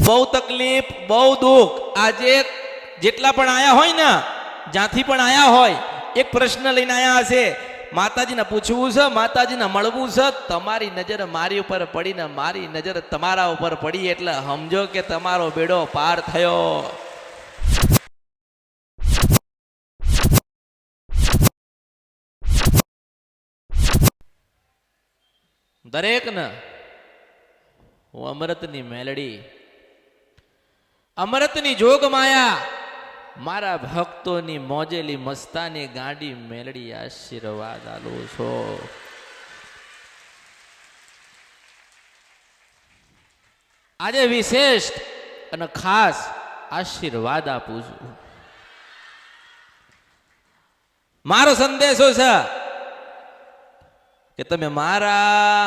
બહુ તકલીફ, બહુ દુઃખ. આજે જેટલા પણ આયા હોય ને, જ્યાંથી પણ આયા હોય, એક પ્રશ્ન લઈને આયા હશે. માતાજીને પૂછવું છે, માતાજીને મળવું છે. તમારી નજર મારી ઉપર પડીને મારી નજર તમારા ઉપર પડી એટલે સમજો કે તમારો બેડો પાર થયો. દરેકને હું અમૃતની મેલડી, અમૃતની જોગ માયા, મારા ભક્તોની મોજેલી મસ્તાની ગાંડી મેલડી આશીર્વાદ આલું છો. આજે વિશેષ અને ખાસ આશીર્વાદ આપું છું. મારો સંદેશો છે કે તમે મારા,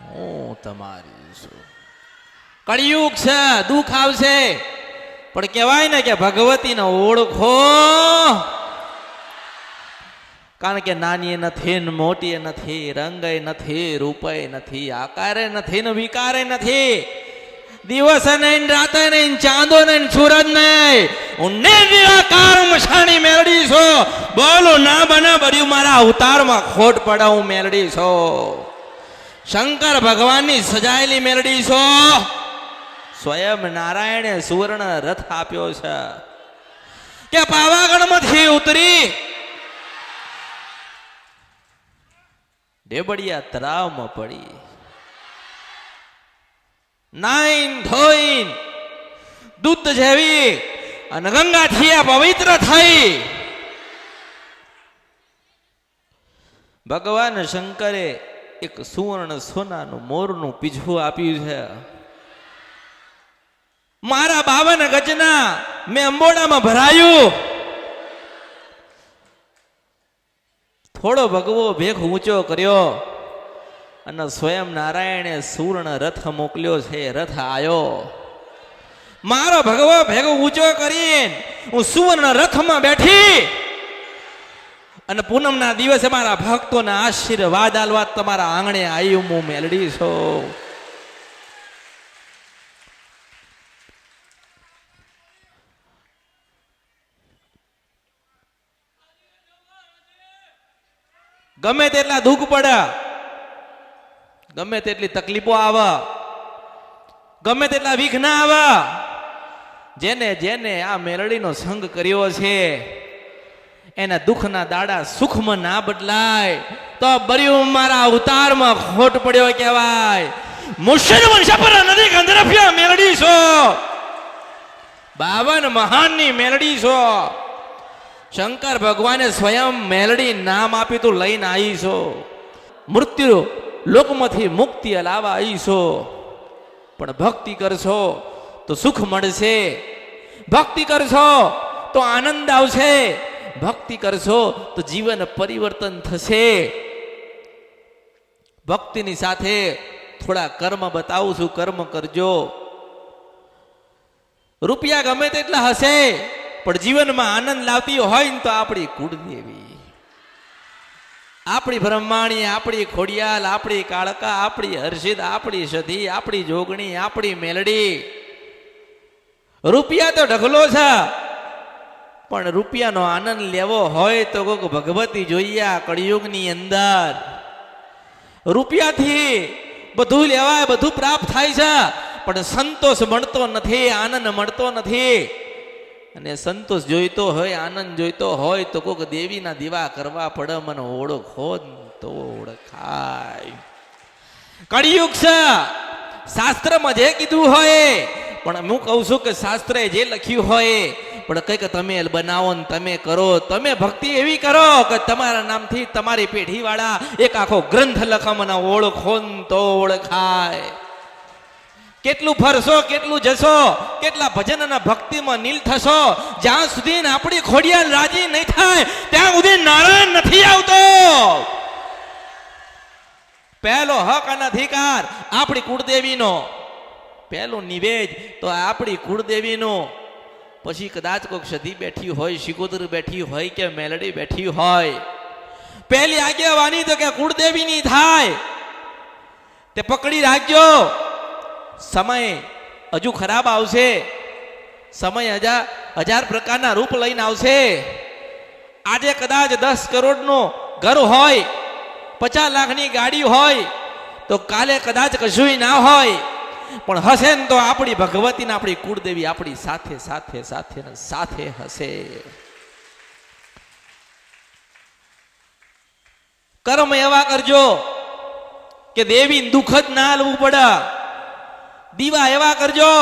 હું તમારી છું. કળિયુગ છે, દુઃખ આવશે, પણ કહેવાય ને કે ભગવતીને ઓળખો. કારણ કે નાની નથી ને મોટી નથી, રંગે નથી, રૂપે નથી, આકારે નથી ને વિકારે નથી, દિવસ નહીં રાતે નહીં, ચાંદો નહીં સૂરજ નહીં, હું નિરાકાર મશાણી મેલડી છો. બોલો ના બને બર્યું મારા અવતારમાં ખોટ પડે હું મેલડી છો. શંકર ભગવાનની સજાયેલી મેલડી છો. સ્વયં નારાયણે સુવર્ણ રથ આપ્યો છે કે પાવાગઢમાંથી ઉતરી ડેબડિયા તળાવમાં પડી, નાઈન ધોઈન દૂધ જેવી અને ગંગાથી આ પવિત્ર થઈ. ભગવાન શંકરે એક સુવર્ણ સોનાનું મોરનું પીછું આપ્યું છે. મારા 52 ગજના મેં અંબોડામાં ભરાયું. થોડો ભગવો ભેખ ઊંચો કર્યો અને સ્વયં નારાયણે સુવર્ણ રથ મોકલ્યો છે. રથ આવ્યો, મારો ભગવો ભેગો ઊંચો કરીને હું સુવર્ણ રથમાં બેઠી અને પૂનમના દિવસે મારા ભક્તોને આશીર્વાદ આલવા તમારા આંગણે આવી હું મેલડી છું. ગમે તેટલા દુઃખ પડે, ગમે તેટલી તકલીફો આવે, ગમે તેટલા વિઘ્ન આવે, જેને જેને આ મેલડીનો સંગ કર્યો છે એના દુઃખના દાડા સુખમાં ના બદલાય તો બર્યું મારા અવતારમાં ખોટ પડ્યો કહેવાય. મુશરવન શપર નદી ગંધરફિયા મેલડી છો. 52 મહાનની મેલડી છો. શંકર ભગવાને સ્વયં મેલડી નામ આપ્યું તું લઈને આવી છો. મૃત્યુ લોકમાંથી મુક્તિ લાવવા આવી છો. પણ ભક્તિ કરશો તો સુખ મળશે, ભક્તિ કરશો તો આનંદ આવશે, ભક્તિ કરશો તો જીવન પરિવર્તન થશે. ભક્તિની સાથે થોડા કર્મ બતાવું છું, કર્મ કરજો. રૂપિયા ગમે તેટલા હશે પણ જીવનમાં આનંદ લાવતી હોય ને તો આપણી કુળદેવી, આપણી બ્રહ્માણી, આપણી ખોડિયાલ, આપણી કાળકા, આપણી હર્ષિદ, આપણી સધી, આપણી જોગણી, આપણી મેલડી. રૂપિયા તો ઢગલો છે પણ રૂપિયાનો આનંદ લેવો હોય તો કોક ભગવતી જોઈએ. આ કળિયુગની અંદર રૂપિયાથી બધું લેવાય, બધું પ્રાપ્ત થાય છે પણ સંતોષ મળતો નથી, આનંદ મળતો નથી. અને સંતોષ જોઈતો હોય, આનંદ જોઈતો હોય તો કોક દેવીના દીવા કરવા પડે. મને ઓળખો તો ઓળખાય. કળિયુગ છે, શાસ્ત્રમાં જે કીધું હોય, પણ હું કહું છું કે શાસ્ત્રએ જે લખ્યું હોય પણ કંઈક તમે બનાવો ને તમે કરો. તમે ભક્તિ એવી કરો કે તમારા નામથી તમારી પેઢીવાળા એક આખો ગ્રંથ લખે. મને ઓળખો તો ઓળખાય. કેટલું ફરશો, કેટલું જશો, કેટલા ભજન અને ભક્તિમાં નીલ થશો, જ્યાં સુધી આપણી ખોડિયાલ રાજી નહીં થાય ત્યાં સુધી નારાયણ નથી આવતો. પહેલો હક અને અધિકાર આપણી કુળદેવીનો, પહેલો નિવેદ તો આપણી કુળદેવીનો. પછી કદાચ કોઈક સધી બેઠી હોય, શિકોતર બેઠી હોય કે મેલડી બેઠી હોય, પહેલી આગેવાની તો કે કુળદેવીની થાય તે પકડી રાખજો. સમય હજુ ખરાબ આવશે, સમય હજાર પ્રકારના રૂપ લઈને આવશે. આજે કદાચ 10 કરોડનું ઘર હોય, 50 લાખની ગાડી હોય, તો કાલે કદાચ કશું ના હોય, પણ હશે ને તો આપણી ભગવતી ને આપણી કુળદેવી આપણી સાથે સાથે સાથે ને સાથે હશે. કર્મ એવા કરજો કે દેવી દુઃખ જ ના લેવું પડે. દીવા એવા કરજો,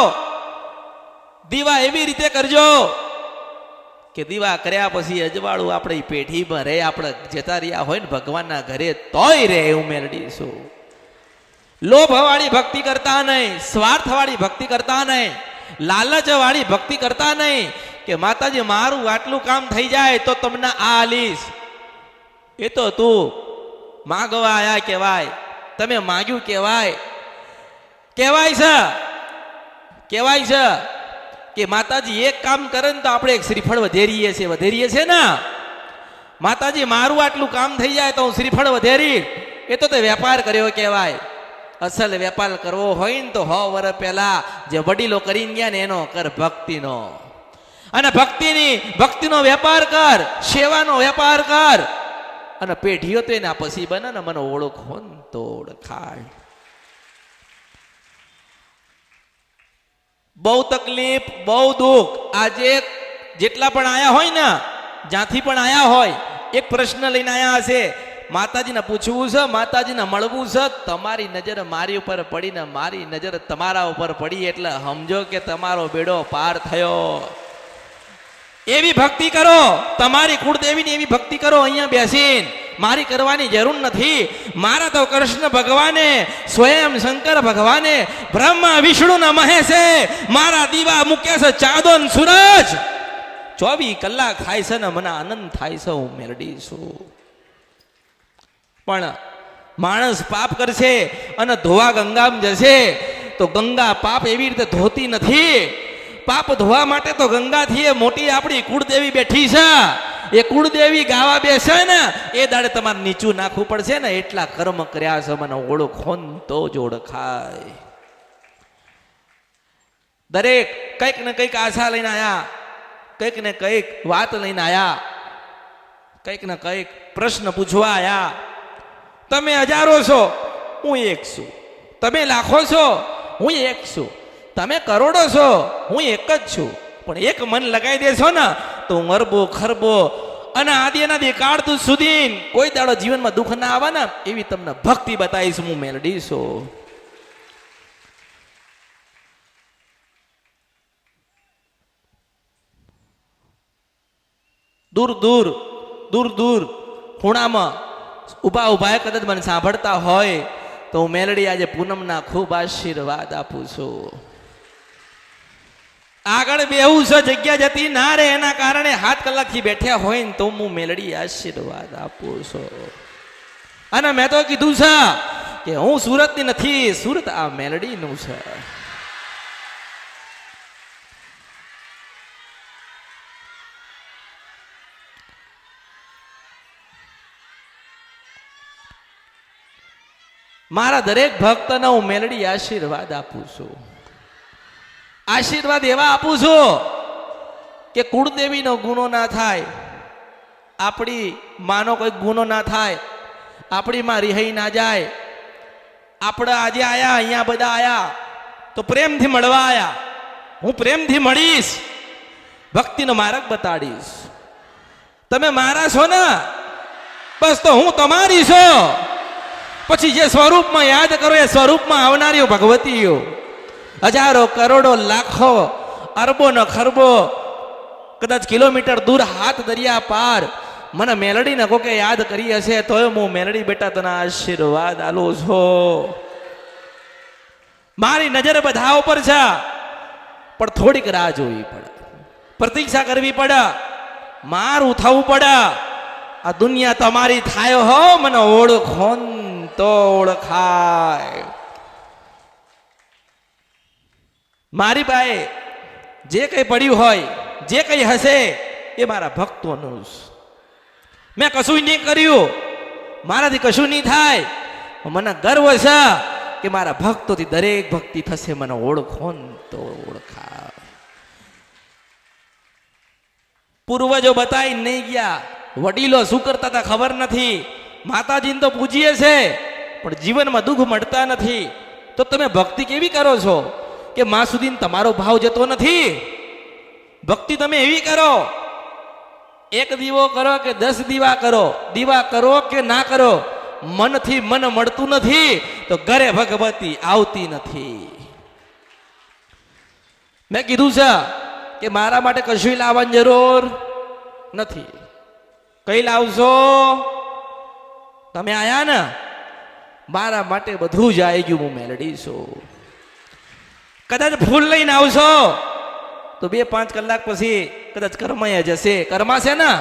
દીવા એવી રીતે કરજો કે દીવા કર્યા પછી અજવાળું આપણી પેઢીમાં રહે. આપણે જતા રહ્યા હોય ને ભગવાનના ઘરે તોય રે એવું મેળવીશું. લોભ વાળી ભક્તિ કરતા નહીં, સ્વાર્થ વાળી ભક્તિ કરતા નહીં, લાલચ વાળી ભક્તિ કરતા નહીં કે માતાજી મારું આટલું કામ થઈ જાય તો તમને આ આલીશ. એ તો તું માગવા આયા કહેવાય, તમે માગ્યું કહેવાય. કહેવાય છે કે માતાજી એક કામ કરે ને તો આપણે એક શ્રીફળ વધેરીએ છીએ ને. માતાજી મારું આટલું કામ થઈ જાય તો હું શ્રીફળ વધેરી, એ તો તે વેપાર કર્યો કહેવાય. અસલ વેપાર કરવો હોય ને તો 100 વર્ષ પહેલા જે વડીલો કરીને ગયા ને એનો કર ભક્તિનો. અને ભક્તિનો વેપાર કર, સેવાનો વેપાર કર, અને પેઢીઓ તો એના પછી બને ને મને ઓળખો ને તો ઓળખાય. બહુ તકલીફ, બહુ દુઃખ. આજે જેટલા પણ આયા હોય ને, જ્યાંથી પણ આયા હોય, એક પ્રશ્ન લઈને આયા હશે. માતાજીને પૂછવું છે, માતાજીને મળવું છે. તમારી નજર મારી ઉપર પડી ને મારી નજર તમારા ઉપર પડી એટલે સમજો કે તમારો બેડો પાર થયો. એવી ભક્તિ કરો, તમારી કુળદેવીની એવી ભક્તિ કરો અહીંયા બેસીને. મારી કરવાની જરૂર નથી. મારા તો કૃષ્ણ ભગવાને, સ્વયં શંકર ભગવાને, બ્રહ્મા વિષ્ણુ ના મહેશે મારા દીવા મૂક્યા છે ચાંદો ને સૂરજ. 24 કલાક થાય છે ને મને આનંદ થાય છે, હું મેળડી છું. પણ માણસ પાપ કરશે અને ધોવા ગંગામાં જશે તો ગંગા પાપ એવી રીતે ધોતી નથી. પાપ ધોવા માટે તો ગંગાથી એ મોટી આપણી કુળદેવી બેઠી છે. એ કુળદેવી ગાવા બેસે ને એ દાડે તમારે નીચું નાખવું પડશે ને. એટલા કર્મ કર્યા છે મને ઓળખો ને તો જ ઓળખાય. દરેક કંઈક ને કંઈક આશા લઈને આયા, કંઈક ને કંઈક વાત લઈને આયા, કંઈક ને કંઈક પ્રશ્ન પૂછવા આયા. તમે હજારો છો, હું એક છું. તમે લાખો છો, હું એક છું. તમે કરોડો છો, હું એક જ છું. પણ એક મન લગાવી દેશો ને તો હું અરબો ખરબો અને આદિ અનાદિ કાળ સુધી કોઈ દાડો જીવનમાં દુઃખ ના આવે ને એવી તમને ભક્તિ બતાવીશ. હું મેલડી છું. દૂર દૂર ખૂણામાં ઉભા કદાચ મને સાંભળતા હોય તો હું મેલડી આજે પૂનમના ખૂબ આશીર્વાદ આપું છું. આગળ બેહું છે, જગ્યા જતી ના રે એના કારણે 7 કલાકથી બેઠ્યા હોય ને તો હું મેલડી આશીર્વાદ આપું છું. અને મેં તો કીધું છે કે હું સુરતની નથી, સુરત આ મેલડીનું છે. મારા દરેક ભક્તને હું મેલડી આશીર્વાદ આપું છું. આશીર્વાદ એવા આપું છું કે કુળદેવીનો ગુનો ના થાય, આપણી માનો કોઈ ગુનો ના થાય, આપણી માં રિહાઈ ના જાય. આપણે આજે આયા, અહીંયા બધા આયા તો પ્રેમથી મળવા આયા. હું પ્રેમથી મળીશ, ભક્તિનો માર્ગ બતાડીશ. તમે મારા છો ને, બસ તો હું તમારી છું. પછી જે સ્વરૂપમાં યાદ કરો એ સ્વરૂપમાં આવનારીઓ ભગવતીઓ, હજારો કરોડો લાખો અરબો ન ખરબો કદાચ કિલોમીટર દૂર હાથ દરિયા પાર મને મેલડીને કોકે યાદ કરી હશે તોય હું મેલડી બેટા તને આશીર્વાદ આલું છું. મારી નજર બધા ઉપર છે પણ થોડીક રાહ જોવી પડે, પ્રતીક્ષા કરવી પડે, મારું થવું પડે. આ દુનિયા તમારી થાય હો, મને ઓળખો તો ઓળખાય. મારી પાસે જે કંઈ પડ્યું હોય, જે કંઈ હશે એ મારા ભક્તોનું. મેં કશું નહીં કર્યું, મારાથી કશું નહીં થાય. મને ગર્વ છે કે મારા ભક્તોથી દરેક ભક્તિ થશે, મને ઓળખો ને તો ઓળખા. પૂર્વજો બતાવી નહીં ગયા, વડીલો શું કરતા હતા ખબર નથી. માતાજીને તો પૂજીએ છે પણ જીવનમાં દુઃખ મળતા નથી. તો તમે ભક્તિ કેવી કરો છો કે માં સુધી તમારો ભાવ જતો નથી? ભક્તિ તમે એવી કરો, એક દીવો કરો કે 10 દીવા કરો, દીવા કરો કે ના કરો, મનથી મન મળતું નથી તો ઘરે ભગવતી આવતી નથી. મેં કીધું છે કે મારા માટે કશું લાવવાની જરૂર નથી. કઈ લાવશો? તમે આયા ને, મારા માટે બધું જ આવી ગયું, હું મેલડી છું. કદાચ ફૂલ લઈને આવશો તો 2-5 કલાક પછી કદાચ કર્મય જશે, કર્માશે ને.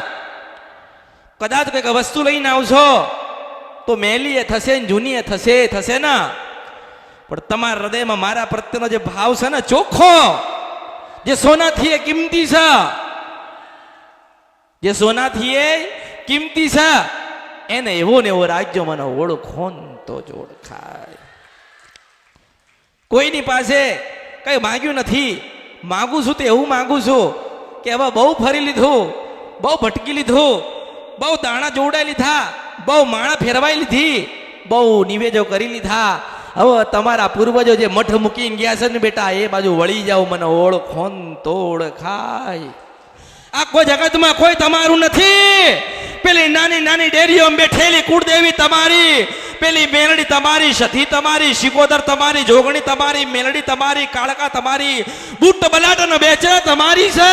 કદાચ કંઈક વસ્તુ લઈને આવશો તો મેલી એ થશે ને જૂની એ થશે ને. પણ તમારા હૃદયમાં મારા પ્રત્યેનો જે ભાવ છે ને ચોખ્ખો, જે સોનાથી એ કિંમતી છે, જે સોનાથી એ કિંમતી છે, એને એવો ને એવો રાખજો, મને ઓળખો ને તો જ ઓળખાય. કોઈની પાસે કઈ માંગ્યું નથી. માગું છું તો એવું માગું છું કે હવે બહુ ફરી લીધું, બહુ ભટકી લીધું, બહુ દાણા જોડાઈ લીધા, બહુ માળા ફેરવાઈ લીધી, બહુ નિવેદો કરી લીધા. હવે તમારા પૂર્વજો જે મઠ મૂકીને ગયા છે ને બેટા, એ બાજુ વળી જાઓ, મને ઓળખો ને તો ઓળખાય. આખો જગતમાં કોઈ તમારું નથી. પેલી નાની નાની ડેરીઓ બેઠેલી કુળદેવી તમારી, પેલી મેલડી તમારી, સતી તમારી, શિકોદર તમારી, જોગણી તમારી, મેલડી તમારી, કાળકા તમારી, બુટ્ટ બલાટન બેચરા તમારી છે.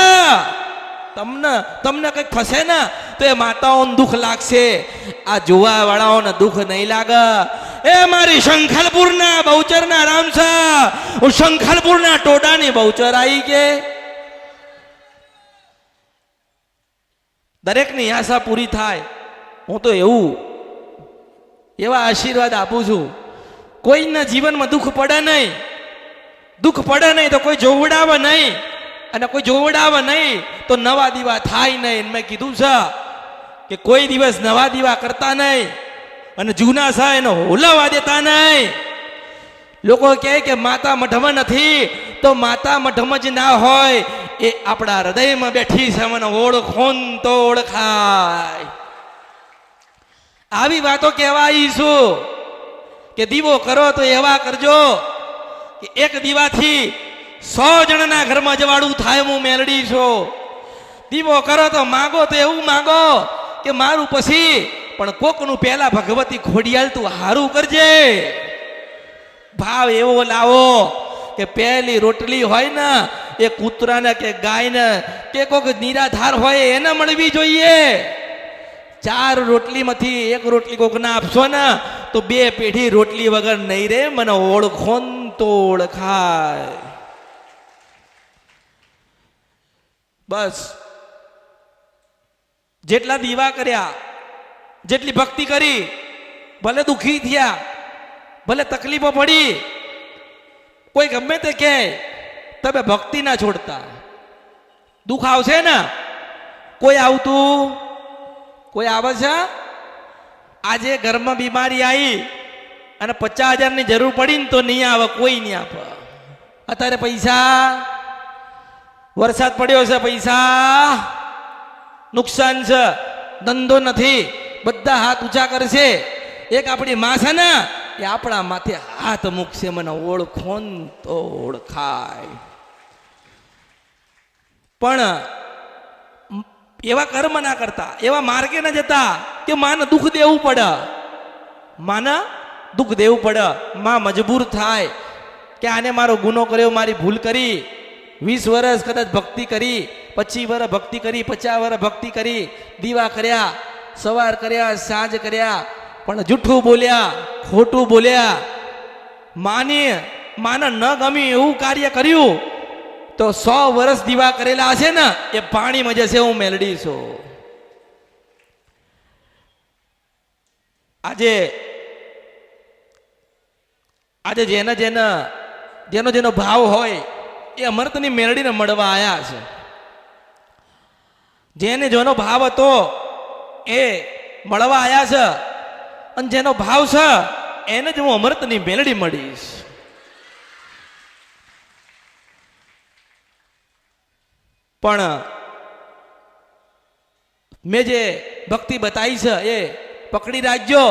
તમને કંઈક થશે ને તો એ માતાઓને દુઃખ લાગશે, આ જોવા વાળાઓને દુઃખ નહીં લાગે. એ મારી શંખલપુરના બહુચરના રામ છે, હું શંખલપુરના ટોડાની બહુચર આવી કે દરેકની આશા પૂરી થાય. હું તો એવા આશીર્વાદ આપું છું, કોઈના જીવનમાં દુઃખ પડે નહીં. દુઃખ પડે નહીં તો કોઈ જોવડાવે નહીં, અને કોઈ જોવડાવે નહીં તો નવા દીવા થાય નહીં. મેં કીધું છે કે કોઈ દિવસ નવા દીવા કરતા નહીં અને જૂના છે એને હોલાવા દેતા નહીં. લોકો કહે કે માતા મઢમાં નથી, તો માતા મઢમાં જ ના હોય, એ આપણા હૃદયમાં બેઠી છે, મને ઓળખો ને તો ઓળખાય. આવી વાતો કહેવાઈશું કે દીવો કરો તો એવા કરજો કે એક દીવાથી 100 જણના ઘરમાં જવાડું થાય, હું મેલડી છું. દીવો કરો તો માગો તો એવું માગો કે મારું પછી પણ કોકનું પહેલા ભગવતી ખોડિયાલ તું હારું કરજે. ભાવ એવો લાવો કે પહેલી રોટલી હોય ને એ કૂતરાને કે ગાયને કે કોક નિરાધાર હોય એને મળવી જોઈએ. 4 રોટલીમાંથી 1 રોટલી કોકને આપશો ને તો 2 પેઢી રોટલી વગર નહીં રે, મને ઓળખો ને તો ઓળખાય. બસ જેટલા દીવા કર્યા, જેટલી ભક્તિ કરી, ભલે દુઃખી થયા, ભલે તકલીફો પડી, કોઈ ગમે તે કહે, તમે ભક્તિ ના છોડતા. દુઃખ આવશે ને, કોઈ આવતું, કોઈ આવે છે? આજે ઘરમાં બીમારી આવી અને 50,000ની જરૂર પડી ને તો નહીં આવે, કોઈ નહીં આપે. અત્યારે પૈસા, વરસાદ પડ્યો છે, પૈસા નુકસાન છે, ધંધો નથી, બધા હાથ ઊંચા કરશે. એક આપણી માં છે ને, એ આપણા માથે હાથ મૂકશે, મને ઓળખો ને તો ઓળખાય. પણ એવા કર્મ ના કરતા, એવા માર્ગે ના જતા કે માને દુઃખ દેવું પડે, માને દુઃખ દેવું પડે. માં મજબૂર થાય કે આને મારો ગુનો કર્યો, મારી ભૂલ કરી, 20 વર્ષ કદાચ ભક્તિ કરી, 25 વર્ષ ભક્તિ કરી, 50 વર્ષ ભક્તિ કરી, દીવા કર્યા, સવાર કર્યા, સાંજ કર્યા, પણ જૂઠું બોલ્યા, ખોટું બોલ્યા, માને ન ગમ્યું એવું કાર્ય કર્યું તો 100 વર્ષ દીવા કરેલા હશે ને એ પાણીમાં જશે. હું મેલડી છું. આજે જેનો ભાવ હોય એ અમૃતની મેલડીને મળવા આવ્યા છે. જેનો ભાવ હતો એ મળવા આવ્યા છે, અને જેનો ભાવ છે એને જ હું અમૃતની મેલડી મળીશ. પણ મેં જે ભક્તિ બતાવી છે એ પકડી રાખજો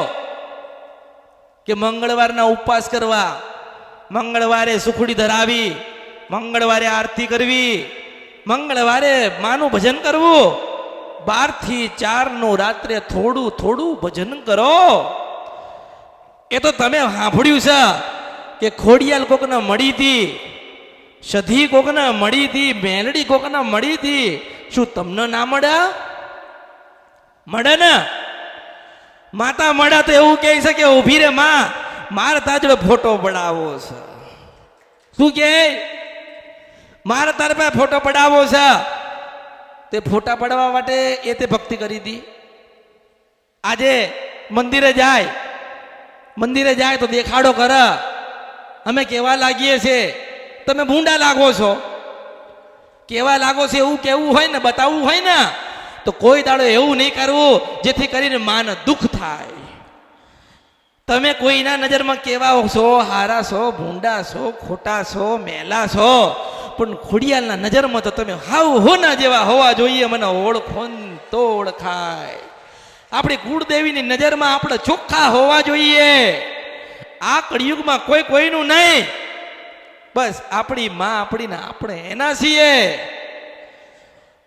કે મંગળવારના ઉપવાસ કરવા, મંગળવારે સુખડી ધરાવી, મંગળવારે આરતી કરવી, મંગળવારે માનું ભજન કરવું, 12 થી 4 નું રાત્રે થોડું થોડું ભજન કરો. એ તો તમે સાંભળ્યું છે કે ખોડિયાલ કોકને મળી હતી, સધી કોકને મળી હતી, મેલડી કોકને મળી હતી. શું તમને ના મળે? મળે ને? માતા મળે તો એવું કહે છે કે ઉભી રે માં, મારે તાજડો ફોટો પડાવો છે. શું કે મારે તારે પાસે ફોટો પડાવો છે? તે ફોટા પડવા માટે એ તે ભક્તિ કરી હતી. આજે મંદિરે જાય તો દેખાડો કરે, અમે કેવા લાગીએ છે, તમે ભૂંડા લાગો છો. કેવા લાગો છે એવું કેવું હોય ને, બતાવવું હોય ને, તો કોઈ દાડો એવું નહીં કરવું જેથી કરીને માને દુઃખ થાય. તમે કોઈના નજરમાં કેવા છો, હારા છો, ભૂંડા છો, ખોટા છો, મેલા છો, પણ ખોડિયાલના નજરમાં તો તમે હાવ હોના જેવા હોવા જોઈએ. મને ઓળખો તો ઓળખાય. આપણી કુળદેવીની નજરમાં આપણે ચોખ્ખા હોવા જોઈએ. આ કળિયુગમાં કોઈ કોઈનું નહીં, બસ આપણી માં આપણી ને આપણે એના છીએ.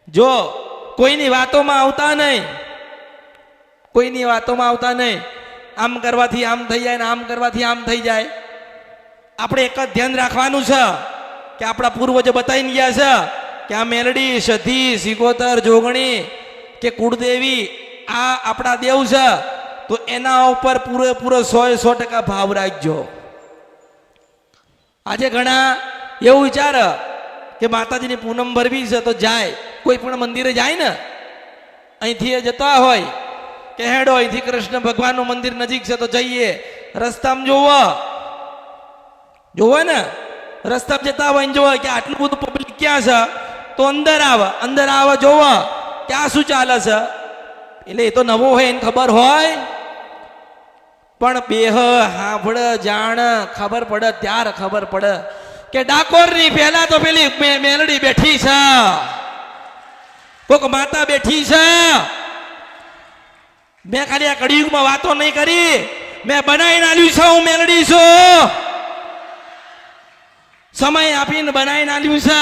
જો કોઈની વાતોમાં આવતા નહીં, કોઈની વાતોમાં આવતા નહીં. આમ કરવાથી આમ થઈ જાય ને આમ કરવાથી આમ થઈ જાય. આપણે એક જ ધ્યાન રાખવાનું છે કે આપણા પૂર્વજો બતાવીને ગયા છે કે આ મેલડી, સધી, સિકોતર, જોગણી કે કુળદેવી આ આપણા દેવ છે, તો એના ઉપર પૂરેપૂરો 100% ભાવ રાખજો. આજે ઘણા એવું વિચારે કે માતાજીની પૂનમ ભરવી છે તો જાય, કોઈ પણ મંદિરે જાય ને, અહીંથી જતા હોય કે હેડો અહીંથી કૃષ્ણ ભગવાનનું મંદિર નજીક છે તો જઈએ, રસ્તામાં જોવો ને, રસ્તામાં જતા હોય ને જોવો કે આટલું બધું પબ્લિક ક્યાં છે, તો અંદર આવે જોવો ક્યાં શું ચાલે છે. એટલે એ તો નવો હોય એને ખબર હોય, પણ બેહ હાંભળ જાણ ખબર પડે ત્યારે ખબર પડે કે ડાકોરની પહેલા તો પેલી મેલડી બેઠી છે, કોક માતા બેઠી છે. મેં ખાલી આ કળિયુગમાં વાતો નહીં કરી, મેં બનાવીને આલ્યું છે. હું મેલડી છું, સમય આપીને બનાવીને આલ્યું છે.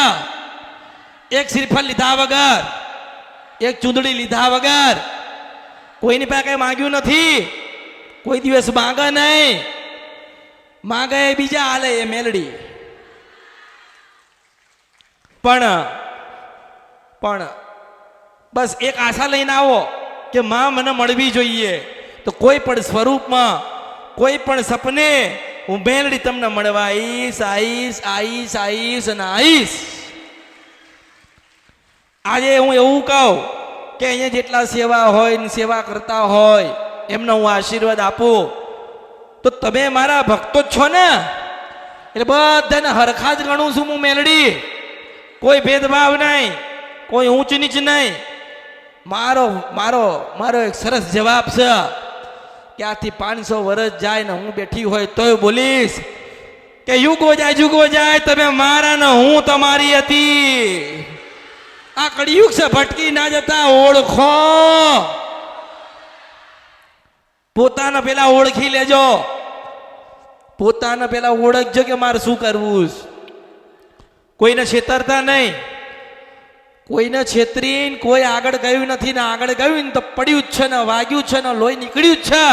એક શ્રીફળ લીધા વગર, એક ચૂંદડી લીધા વગર, કોઈની પાસે કઈ માંગ્યું નથી. કોઈ દિવસ માંગે નહીં, માંગે બીજા હાલે એ મેલડી. પણ બસ એક આશા લઈને આવો કે માં મને મળવી જોઈએ, તો કોઈ પણ સ્વરૂપમાં, કોઈ પણ સપને હું મેલડી તમને મળવા આવીશ. આજે હું એવું કહું કે અહીંયા જેટલા સેવા હોય ને સેવા કરતા હોય એમને હું આશીર્વાદ આપું, તો તમે મારા ભક્તો જ છો ને, એટલે બધાને હરખા જ ગણું છું હું મેલડી. કોઈ ભેદભાવ નહીં, કોઈ ઊંચ નીચ નહીં. મારો એક સરસ જવાબ છે કે આથી 500 વર્ષ જાય ને હું બેઠી હોય તોય બોલીશ કે યુગો જાય તમે મારા ને હું તમારી હતી. આ કળિયુગ છે, ભટકી ના જતા, ઓળખો. પોતાને પેલા ઓળખી લેજો, પોતાને પેલા ઓળખજો કે મારે શું કરવું. કોઈને છેતરતા નહીં, કોઈને છેતરીને કોઈ આગળ ગયું નથી ને આગળ ગયું ને તો પડ્યું જ છે ને વાગ્યું છે ને લોહી નીકળ્યું જ છે.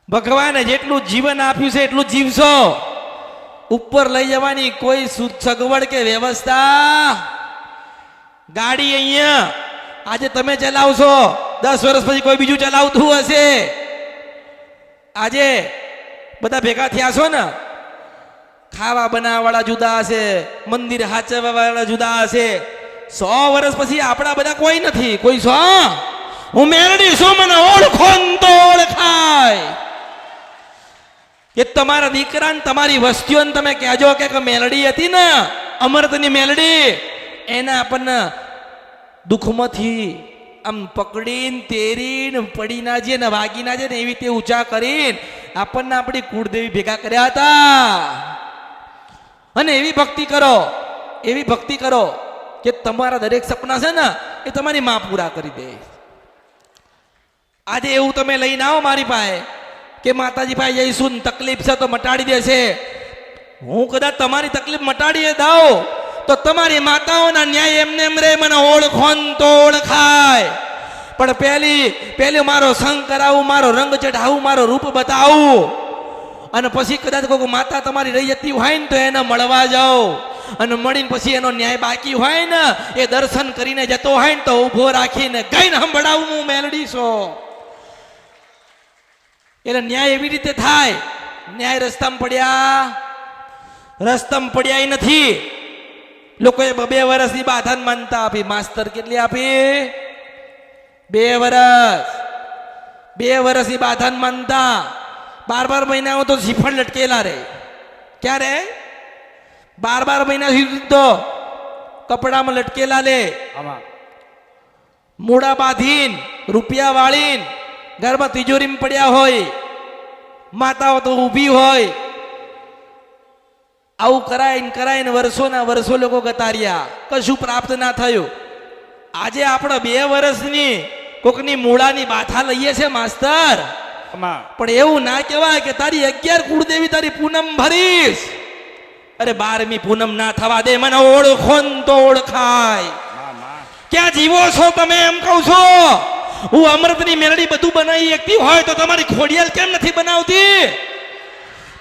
ભગવાને જેટલું જીવન આપ્યું છે એટલું જીવશો. ઉપર લઈ જવાની કોઈ સગવડ કે વ્યવસ્થા, ગાડી અહીંયા આજે તમે ચલાવશો, 10 વર્ષ પછી કોઈ બીજું ચલાવતું હશે. આજે બધા ભેગા થયા છો ને, ખાવા બનાવવાળા જુદા હશે, મંદિર હાચવવા વાળા જુદા હશે. 100 વર્ષ પછી આપણા બધા કોઈ નથી. કોઈ હું મેલડી છું, મને ઓળખો તો ઓળખાય. એ તમારા દીકરાને તમારી વસ્તીઓને તમે કહેજો કે મેલડી હતી ને, અમૃતની મેલડી, એને આપણને દુઃખમાંથી આમ પકડીને તેરીને પડી ના જે ને વાગી ના જે ને એવી રીતે ઊંચા કરીને આપણને આપણી કુળદેવી ભેગા કર્યા હતા. અને એવી ભક્તિ કરો કે તમારા દરેક સપના છે ને એ તમારી માં પૂરા કરી દે. આજે એવું તમે લઈને આવો મારી પાસે કે માતાજી પાસે જઈશું ને તકલીફ છે તો મટાડી દેશે. હું કદાચ તમારી તકલીફ મટાડી દઉં તો તમારી માતાઓના ન્યાય એમને એમ રે, મને ઓળખો તો ઓળખાય. પણ પેલી મારો સંગ કરાવું, મારો રંગ ચઢાવું, મારો રૂપ બતાવું અને પછી કદાચ કોઈ માતા તમારી રહી જતી હોય ને તો એને મળવા જાઓ અને મળીને પછી એનો ન્યાય બાકી હોય ને એ દર્શન કરીને જતો હોય ને તો ઊભો રાખીને ગાઈને સંભળાવું હું મેલડી છો. એટલે ન્યાય એવી રીતે થાય. ન્યાય રસ્તામાં પડ્યા નથી. લોકોએ 2 વર્ષની બાધાન માનતા આપી. માસ્તર કેટલી આપી? 2 વર્ષ. 2 વર્ષની બાધાન માનતા 12 મહિના તો શ્રીફળ લટકેલા રે. ક્યારે 12 મહિના સુધી તો કપડામાં લટકેલા લે, મૂળા બાંધીન રૂપિયા વાળીન ઘરમાં તિજોરીમાં પડ્યા હોય, માતાઓ તો ઊભી હોય. આવું કરાઈને વર્ષો લોકો ગતાર્યા, કશું પ્રાપ્ત ના થયું. આજે આપણે 2 વર્ષની કોકની મૂળાની બાથા લઈએ છે માસ્તર, પણ એવું ના કહેવાય કે તારી 11 કુળદેવી તારી પૂનમ ભરીશ. અરે 12મી પૂનમ ના થવા દે, મને ઓળખો તો ઓળખાય. ક્યાં જીવો છો તમે એમ કહું છો? હું અમૃતની મેલડી બધું બનાવી એકતી હોય તો તમારી ખોડિયાલ કેમ નથી બનાવતી?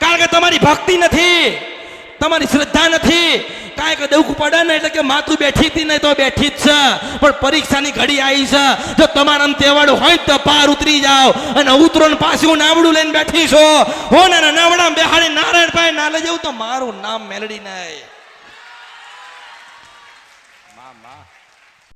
કારણ કે તમારી ભક્તિ નથી, તમારી શ્રદ્ધા નથી. કાંઈક દુઃખ પડે ને એટલે કે માતું બેઠી હતી ને તો બેઠી જ છે, પણ પરીક્ષાની ઘડી આવી છે. જો તમારા તેવાડું હોય તો પાર ઉતરી જાઓ અને ઉતરો ને પાછું નાવડું લઈને બેઠી છો. હો ને નાવડા બેહાડી નારાયણ પાસે ના લઈ જવું તો મારું નામ મેલડી નહીં.